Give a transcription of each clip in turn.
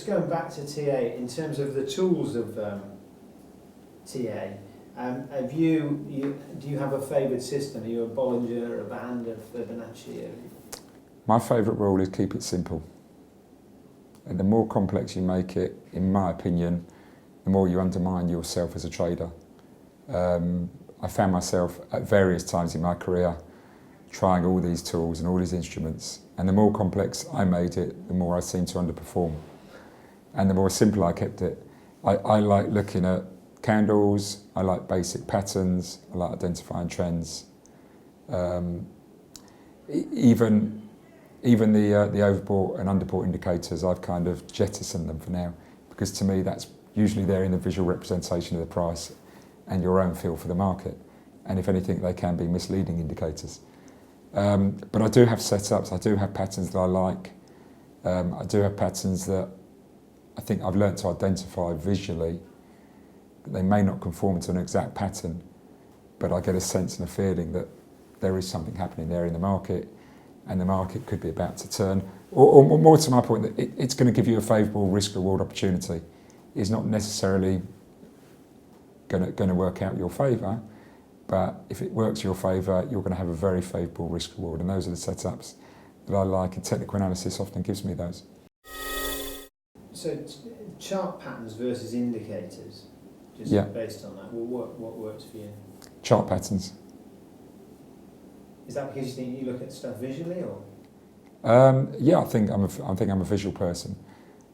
just going back to TA, in terms of the tools of TA, do you have a favoured system? Are you a Bollinger, a Band, a Fibonacci? My favourite rule is keep it simple. And the more complex you make it, in my opinion, the more you undermine yourself as a trader. I found myself at various times in my career trying all these tools and all these instruments, and the more complex I made it, the more I seemed to underperform. And the more simple I kept it. I like looking at candles, I like basic patterns, I like identifying trends. Even the overbought and underbought indicators, I've kind of jettisoned them for now, because to me that's usually there in the visual representation of the price and your own feel for the market. And if anything, they can be misleading indicators. But I do have setups, I do have patterns that I like. I do have patterns that I think I've learnt to identify visually. They may not conform to an exact pattern, but I get a sense and a feeling that there is something happening there in the market, and the market could be about to turn. Or more to my point, that it's going to give you a favourable risk-reward opportunity. It's not necessarily going to work out your favour, but if it works your favour, you're going to have a very favourable risk-reward, and those are the setups that I like, and technical analysis often gives me those. So chart patterns versus indicators, just based on that, what works for you? Chart patterns. Is that because you think you look at stuff visually, or? Yeah, I think I'm a visual person,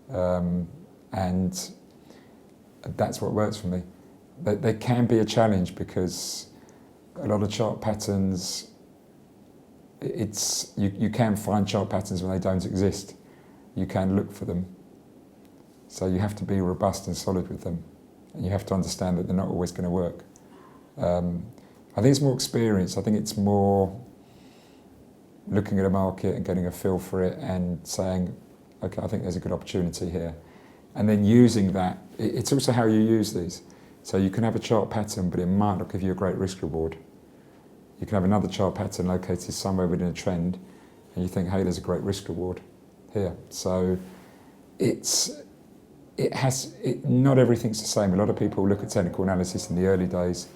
and that's what works for me. They can be a challenge because a lot of chart patterns, you can find chart patterns when they don't exist. You can look for them. So you have to be robust and solid with them, and you have to understand that they're not always going to work. I think it's more experience. I think it's more looking at a market and getting a feel for it and saying, okay, I think there's a good opportunity here. And then using that, it's also how you use these. So you can have a chart pattern, but it might not give you a great risk reward. You can have another chart pattern located somewhere within a trend, and you think, hey, there's a great risk reward here. So not everything's the same. A lot of people look at technical analysis in the early days